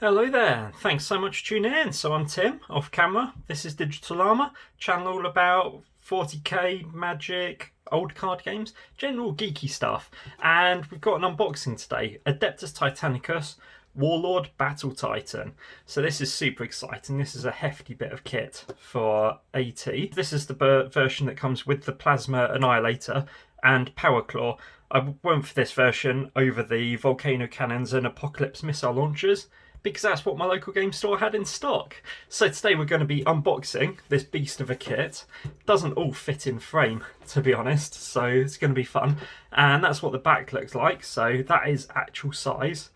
Hello there, thanks so much for tuning in. So I'm Tim, off camera. This is Digital Armour, channel all about 40k, magic, old card games, general geeky stuff. And we've got an unboxing today, Adeptus Titanicus Warlord Titan. So this is super exciting. This is a hefty bit of kit for AT. This is the version that comes with the Plasma Annihilator and Power Claw. I went for this version over the volcano cannons and apocalypse missile launchers, because that's what my local game store had in stock. So today we're going to be unboxing this beast of a kit. Doesn't all fit in frame, to be honest, so it's going to be fun. And that's what the back looks like, so that is actual size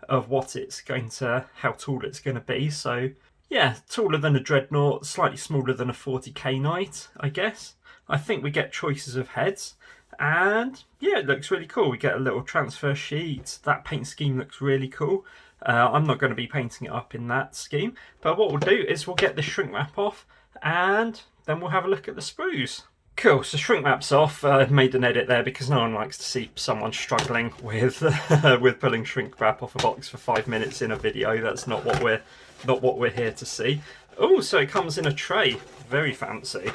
of what it's going to, how tall it's going to be. So yeah, taller than a Dreadnought, slightly smaller than a 40k Knight, I guess. I think we get choices of heads. And yeah, it looks really cool. We get a little transfer sheet. That paint scheme looks really cool. I'm not going to be painting it up in that scheme, but what we'll do is we'll get the shrink wrap off and then we'll have a look at the sprues. Cool, so shrink wrap's off. I've made an edit there because no one likes to see someone struggling with with pulling shrink wrap off a box for 5 minutes in a video. That's not what we're here to see. Oh, so it comes in a tray. Very fancy.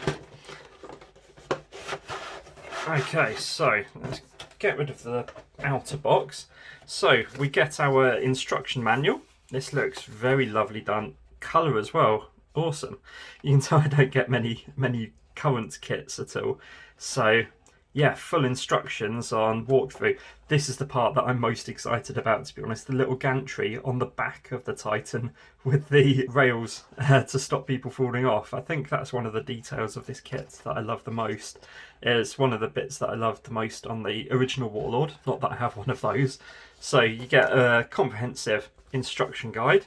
Okay, so let's get rid of the outer box. So we get our instruction manual. This looks very lovely done. Colour as well, awesome. You can tell I don't get many current kits at all. So yeah, full instructions on walkthrough. This is the part that I'm most excited about, to be honest. The little gantry on the back of the Titan with the rails to stop people falling off. I think that's one of the details of this kit that I love the most. It's one of the bits that I loved the most on the original Warlord. Not that I have one of those. So you get a comprehensive instruction guide.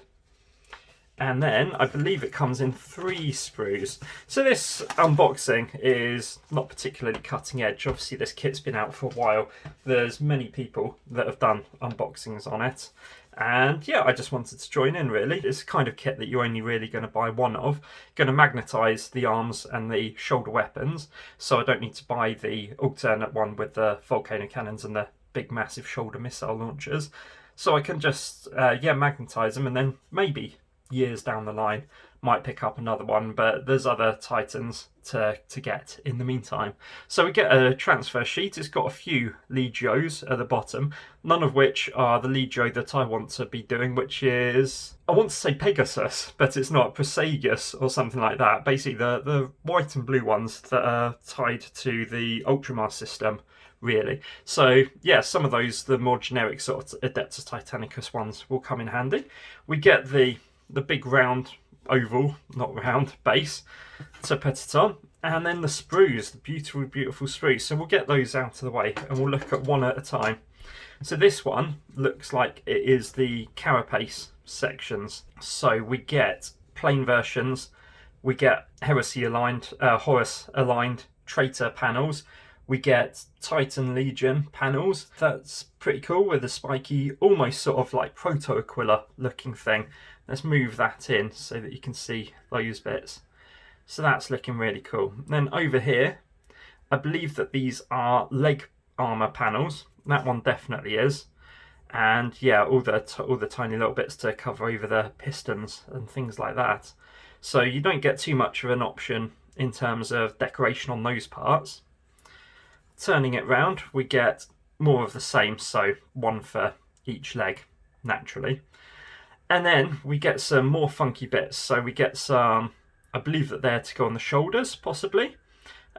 And then I believe it comes in 3 sprues. So this unboxing is not particularly cutting edge. Obviously this kit's been out for a while. There's many people that have done unboxings on it. And yeah, I just wanted to join in really. It's the kind of kit that you're only really going to buy one of. Going to magnetise the arms and the shoulder weapons. So I don't need to buy the alternate one with the volcano cannons and the big massive shoulder missile launchers. So I can just magnetise them and then maybe years down the line might pick up another one, but there's other Titans to get in the meantime. So we get a transfer sheet. It's got a few Legios at the bottom, none of which are the Legio that I want to be doing, which is, I want to say Pegasus, but it's not, Praesagius or something like that. Basically the white and blue ones that are tied to the Ultramar system, really. So yeah, some of those, the more generic sort of Adeptus Titanicus ones will come in handy. We get the big round oval, not round, base to put it on, and then the sprues, the beautiful sprues. So we'll get those out of the way and we'll look at one at a time. So this one looks like it is the carapace sections. So we get plain versions, we get Heresy aligned, Horus aligned traitor panels, we get Titan Legion panels. That's pretty cool with a spiky, almost sort of like Proto-Aquila looking thing. Let's move that in so that you can see those bits. So that's looking really cool. Then over here, I believe that these are leg armor panels. That one definitely is. And yeah, all the tiny little bits to cover over the pistons and things like that. So you don't get too much of an option in terms of decoration on those parts. Turning it round, we get more of the same, so one for each leg, naturally. And then we get some more funky bits. So we get some, I believe that they're to go on the shoulders, possibly.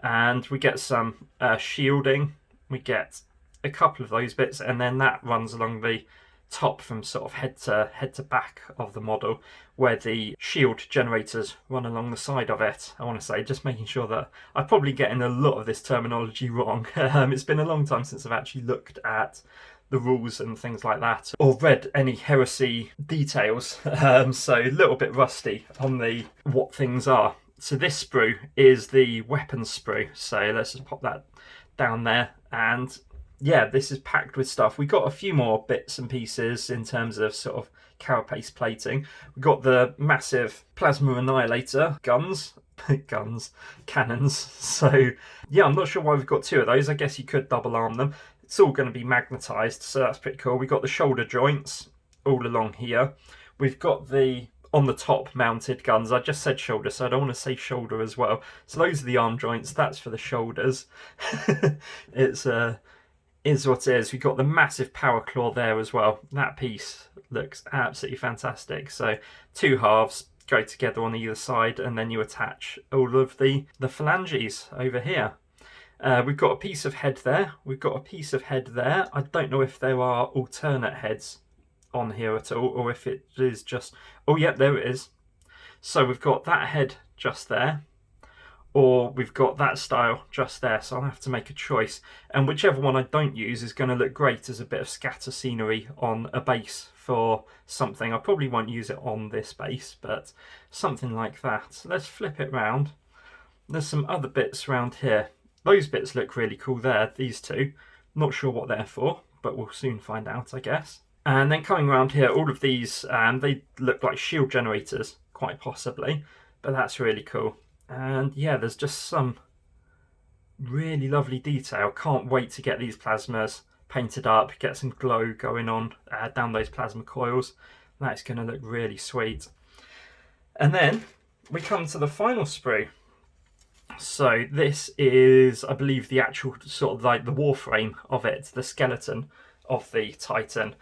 And we get some shielding. We get a couple of those bits, and then that runs along the top from sort of head to back of the model, where the shield generators run along the side of it. I want to say, just making sure that I'm probably getting a lot of this terminology wrong. It's been a long time since I've actually looked at the rules and things like that, or read any heresy details, so a little bit rusty on the what things are. So this sprue is the weapons sprue, so let's just pop that down there. And yeah, this is packed with stuff. We got a few more bits and pieces in terms of sort of carapace plating. We got the massive Plasma Annihilator guns, cannons. So yeah, I'm not sure why we've got 2 of those. I guess you could double arm them. It's all going to be magnetised, so that's pretty cool. We got the shoulder joints all along here. We've got the on the top mounted guns. I just said shoulder, so I don't want to say shoulder as well. So those are the arm joints. That's for the shoulders. It's is what it is. We've got the massive power claw there as well. That piece looks absolutely fantastic. So two halves go together on either side, and then you attach all of the phalanges over here. We've got a piece of head there. We've got a piece of head there. I don't know if there are alternate heads on here at all, or if it is just... Oh, yep, there it is. So we've got that head just there, or we've got that style just there. So I'll have to make a choice. And whichever one I don't use is going to look great as a bit of scatter scenery on a base for something. I probably won't use it on this base, but something like that. So let's flip it round. There's some other bits around here. Those bits look really cool there, these two. Not sure what they're for, but we'll soon find out, I guess. And then coming around here, all of these, they look like shield generators, quite possibly. But that's really cool. And yeah, there's just some really lovely detail. Can't wait to get these plasmas painted up, get some glow going on down those plasma coils. That's going to look really sweet. And then we come to the final sprue. So this is, I believe, the actual sort of like the warframe of it, the skeleton of the Titan.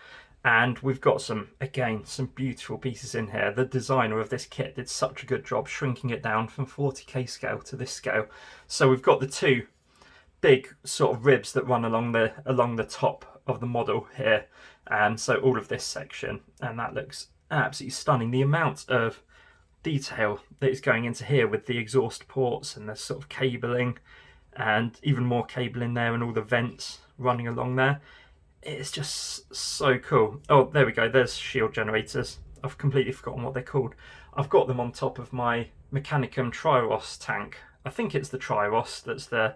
And we've got some, again, some beautiful pieces in here. The designer of this kit did such a good job shrinking it down from 40k scale to this scale. So we've got the two big sort of ribs that run along the top of the model here. And so all of this section, and that looks absolutely stunning. The amount of detail that is going into here with the exhaust ports and the sort of cabling, and even more cable in there, and all the vents running along there. It's just so cool. Oh, there we go. There's shield generators. I've completely forgotten what they're called. I've got them on top of my Mechanicum Triros tank. I think it's the Triros that's the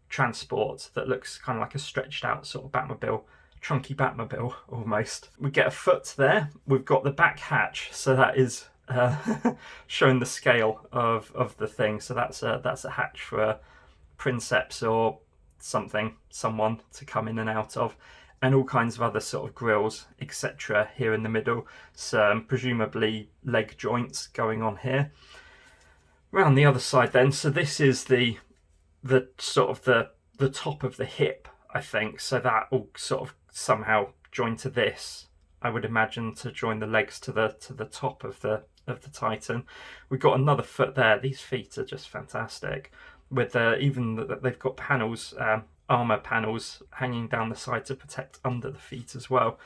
transport that looks kind of like a stretched out sort of Batmobile, chunky Batmobile almost. We get a foot there. We've got the back hatch, so that is showing the scale of the thing. So that's a hatch for a princeps or someone to come in and out of. And all kinds of other sort of grills, etc. here in the middle. Some presumably leg joints going on here. Around the other side then, so this is the sort of the top of the hip, I think. So that will sort of somehow join to this. I would imagine to join the legs to the top of the Titan. We've got another foot there. These feet are just fantastic. With even they've got panels. Armor panels hanging down the side to protect under the feet as well.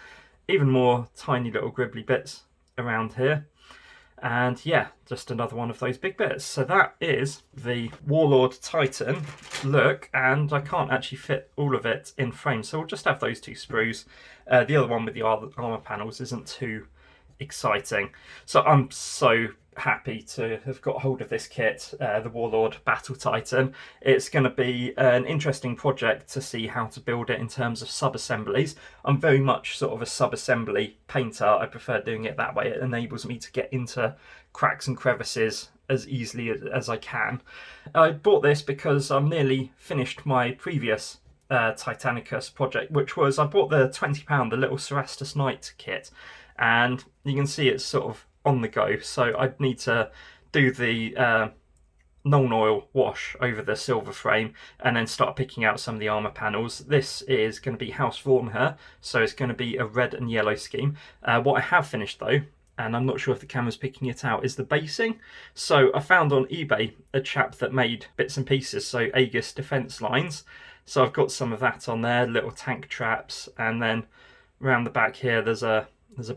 Even more tiny little gribbly bits around here. And yeah, just another one of those big bits. So that is the Warlord Titan look, and I can't actually fit all of it in frame, so we'll just have those two sprues. The other one with the armor panels isn't too exciting. So I'm so happy to have got hold of this kit, the Warlord Battle Titan. It's going to be an interesting project to see how to build it in terms of sub-assemblies. I'm very much sort of a sub-assembly painter. I prefer doing it that way. It enables me to get into cracks and crevices as easily as I can. I bought this because I'm nearly finished my previous Titanicus project, which was I bought the £20, the little Cerastus Knight kit, and you can see it's sort of on the go, so I'd need to do the Nuln Oil wash over the silver frame and then start picking out some of the armor panels. This is going to be House Vornher, so it's going to be a red and yellow scheme. What I have finished though, and I'm not sure if the camera's picking it out, is the basing. So I found on eBay a chap that made bits and pieces, so Aegis defense lines. So I've got some of that on there, little tank traps, and then around the back here there's a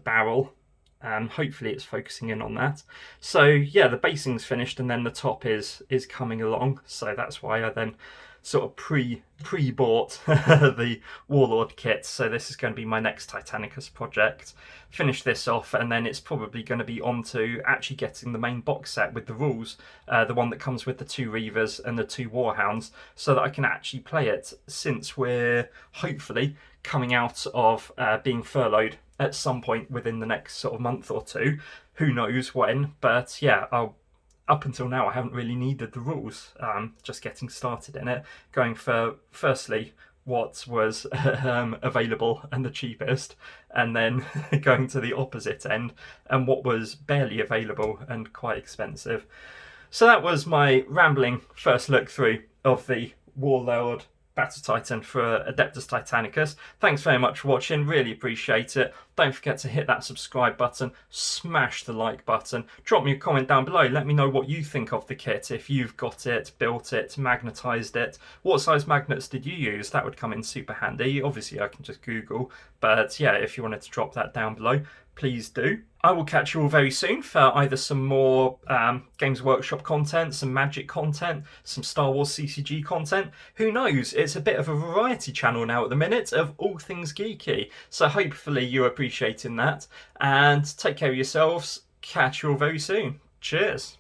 barrel. Hopefully it's focusing in on that. So yeah, the basing's finished, and then the top is coming along. So that's why I then sort of pre-bought the Warlord kit. So this is going to be my next Titanicus project. Finish this off, and then it's probably going to be on to actually getting the main box set with the rules, the one that comes with the 2 Reavers and the 2 Warhounds, so that I can actually play it, since we're hopefully coming out of being furloughed at some point within the next sort of month or two. Who knows when, but yeah, up until now I haven't really needed the rules. Just getting started in it, going for firstly what was available and the cheapest, and then going to the opposite end and what was barely available and quite expensive. So that was my rambling first look through of the Warlord Battle Titan for Adeptus Titanicus. Thanks very much for watching, really appreciate it. Don't forget to hit that subscribe button, smash the like button, drop me a comment down below, let me know what you think of the kit, if you've got it, built it, magnetised it, what size magnets did you use? That would come in super handy. Obviously I can just Google, but yeah, if you wanted to drop that down below, please do. I will catch you all very soon for either some more Games Workshop content, some Magic content, some Star Wars CCG content. Who knows? It's a bit of a variety channel now at the minute of all things geeky. So hopefully you're appreciating that. And take care of yourselves. Catch you all very soon. Cheers.